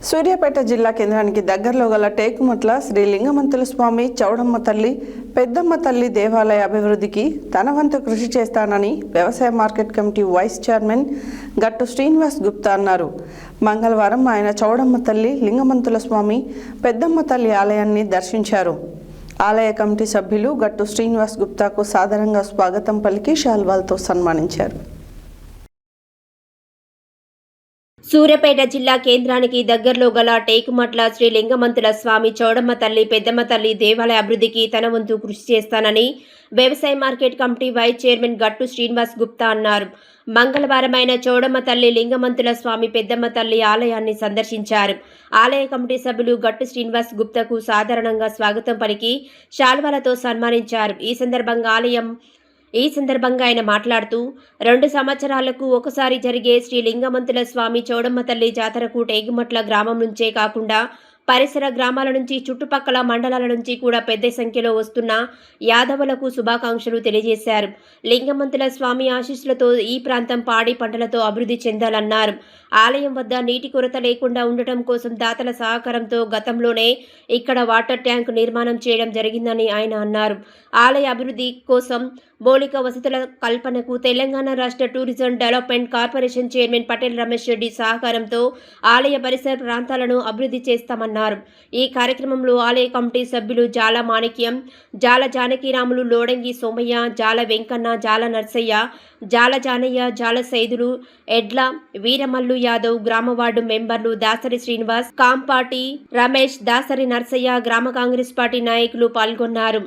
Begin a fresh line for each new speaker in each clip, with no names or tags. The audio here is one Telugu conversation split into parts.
సూర్యాపేట జిల్లా కేంద్రానికి దగ్గరలో గల టేకుమట్ల శ్రీ లింగమంతుల స్వామి చౌడమ్మ తల్లి పెద్దమ్మ తల్లి దేవాలయ అభివృద్ధికి తన వంతు కృషి చేస్తానని వ్యవసాయ మార్కెట్ కమిటీ వైస్ చైర్మన్ గట్టు శ్రీనివాస్ గుప్తా అన్నారు. మంగళవారం ఆయన చౌడమ్మ తల్లి లింగమంతుల స్వామి పెద్దమ్మ తల్లి ఆలయాన్ని దర్శించారు. ఆలయ కమిటీ సభ్యులు గట్టు శ్రీనివాస్ గుప్తాకు సాదరంగా స్వాగతం పలికి శాల్వాలతో సన్మానించారు.
సూర్యాపేట జిల్లా కేంద్రానికి దగ్గరలో గల టేకుమట్ల శ్రీ లింగమంతుల స్వామి చౌడమ్మ తల్లి పెద్దమ్మ తల్లి దేవాలయ అభివృద్ధికి తన వంతు కృషి చేస్తానని వ్యవసాయ మార్కెట్ కమిటీ వైస్ చైర్మన్ గట్టు శ్రీనివాస్ గుప్తా అన్నారు. మంగళవారం ఆయన చౌడమ్మ తల్లి లింగమంతుల స్వామి పెద్దమ్మ తల్లి ఆలయాన్ని సందర్శించారు. ఆలయ కమిటీ సభ్యులు గట్టు శ్రీనివాస్ గుప్తాకు సాధారణంగా స్వాగతం పలికి శాల్వాలతో సన్మానించారు. ఈ సందర్భంగా ఆయన మాట్లాడుతూ 2 సంవత్సరాలకు ఒకసారి జరిగే శ్రీ లింగమంతుల స్వామి చౌడమ్మ తల్లి జాతరకు టేకుమట్ల గ్రామం నుంచే కాకుండా పరిసర గ్రామాల నుంచి చుట్టుపక్కల మండలాల నుంచి కూడా పెద్ద సంఖ్యలో వస్తున్న యాదవులకు శుభాకాంక్షలు తెలియజేశారు. లింగమంతుల స్వామి ఆశీస్సులతో ఈ ప్రాంతం పాడి పంటలతో అభివృద్ధి చెందాలన్నారు. ఆలయం వద్ద నీటి కొరత లేకుండా ఉండటం కోసం దాతల సహకారంతో గతంలోనే ఇక్కడ వాటర్ ట్యాంక్ నిర్మాణం చేయడం జరిగిందని ఆయన అన్నారు. ఆలయ అభివృద్ధి కోసం మౌలిక వసతుల కల్పనకు తెలంగాణ రాష్ట్ర tourism development corporation chairman Patel Ramesh Reddy సహకారంతో ఆలయ పరిసర ప్రాంతాలను అభివృద్ధి చేస్తామన్నారు. ఈ కార్యక్రమంలో ఆలయ కమిటీ సభ్యులు జాల మాణిక్యం, జాల జానకిరాములు, లోడంగి సోమయ్య, జాల వెంకన్న, జాల నర్సయ్య, జాల జానయ్య, జాల సైదులు, ఎడ్ల వీరమల్లు యాదవ్, గ్రామ వార్డు మెంబర్లు దాసరి శ్రీనివాస్, కాంపాటి రమేష్, దాసరి నర్సయ్య, గ్రామ కాంగ్రెస్ పార్టీ నాయకులు పాల్గొన్నారు.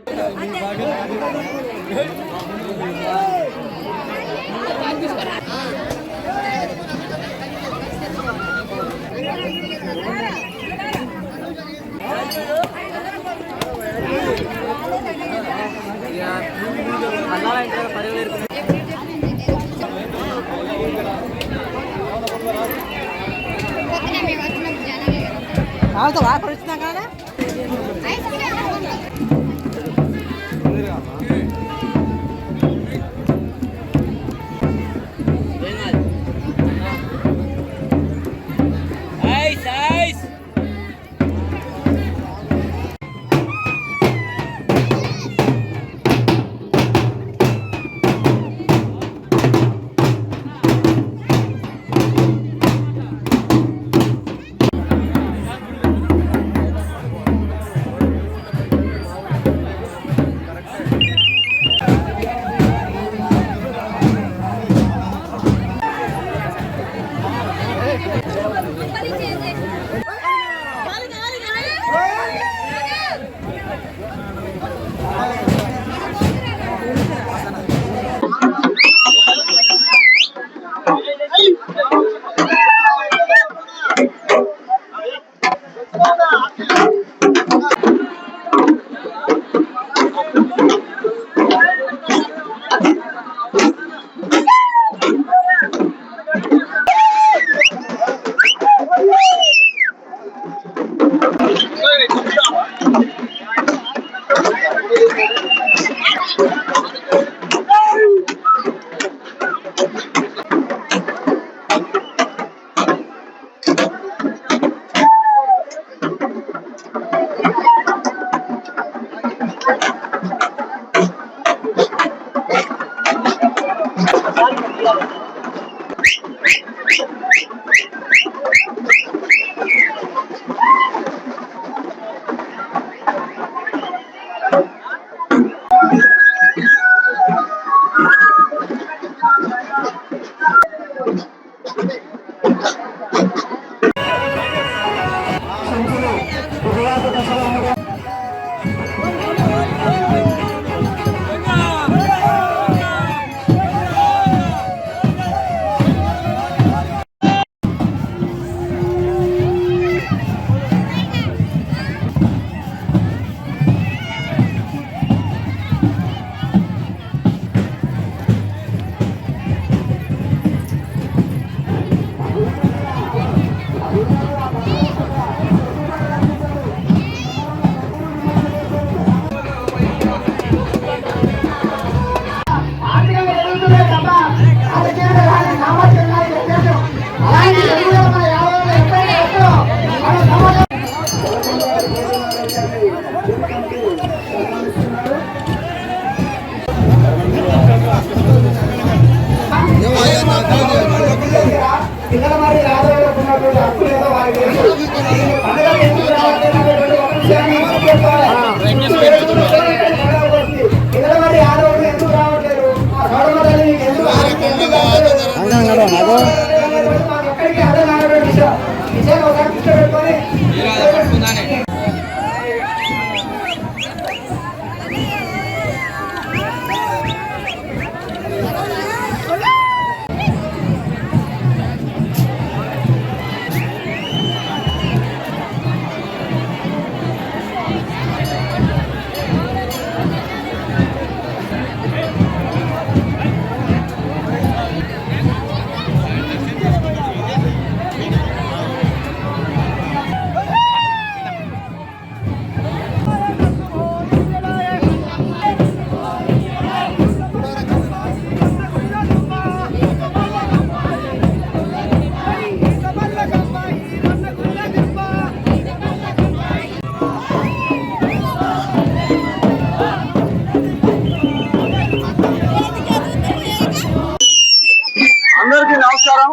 అందరికీ నమస్కారం.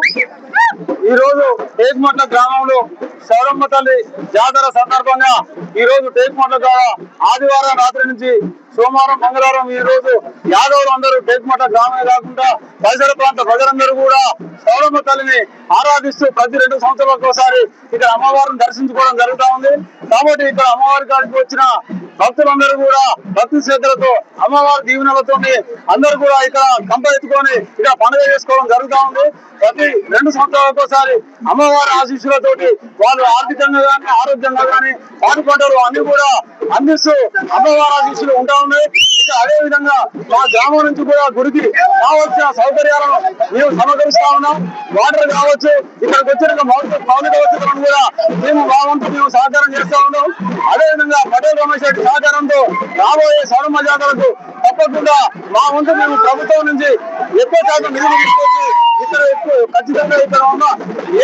ఈ రోజు టేకుమట్ల గ్రామంలో శౌరమ్మ తల్లి జాతర సందర్భంగా ఈ రోజు టేకుమట్ల ద్వారా ఆదివారం రాత్రి నుంచి సోమవారం మంగళవారం ఈ రోజు యాదవులు అందరూ టేకుమట్ల గ్రామమే కాకుండా పరిసర ప్రాంత ప్రజలందరూ కూడా శౌరమ్మ తల్లిని ఆరాధిస్తూ ప్రతి 2 సంవత్సరాలకు ఒకసారి ఇక్కడ అమ్మవారిని దర్శించుకోవడం జరుగుతూ ఉంది. కాబట్టి ఇక్కడ అమ్మవారి కాడికి వచ్చిన భక్తులందరూ కూడా భక్తి శ్రద్ధలతో అమ్మవారి దీవెనలతో అందరూ కూడా ఇక్కడ కంప ఎత్తుకొని ఇక్కడ పండుగ చేసుకోవడం జరుగుతూ ఉంది. ప్రతి 2 సంవత్సరాలకు ఒకసారి అమ్మవారి ఆశీస్సులతోటి వాళ్ళు ఆర్థికంగా కానీ ఆరోగ్యంగా కానీ పాటుపడ్డారు అన్ని కూడా అందిస్తూ అమ్మవారి ఆశీస్సులు ఉంటా ఉన్నాయి. ఇక అదే విధంగా మా గ్రామం నుంచి కూడా గుడికి కావాల్సిన సౌకర్యాలను మేము సమకరిస్తా ఉన్నాం. వాటర్ కావచ్చు, ఇక్కడికి వచ్చిన మౌలిక వసతులను కూడా మేము మేము సహకారం చేస్తా ఉన్నాం. అదేవిధంగా పటేల్ రమేష్ రెడ్డి సహకారంతో రాబోయే శౌరమ్మ జాతరకు తప్పకుండా మా వంతు మేము ప్రభుత్వం నుంచి ఎక్కువ శాతం నిధులు తీసుకొచ్చి ఇక్కడ ఖచ్చితంగా ఇక్కడ ఉన్న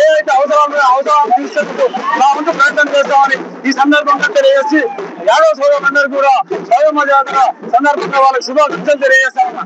ఏవైతే అవసరాలు తీసుకొచ్చి మా వంతు ప్రయత్నం చేస్తామని ఈ సందర్భంగా తెలియజేసి యాదవ సోదరులందరూ కూడా శౌరమ్మ జాతర సందర్భంగా వాళ్ళకి శుభాకాంక్షలు తెలియజేస్తా ఉన్నా.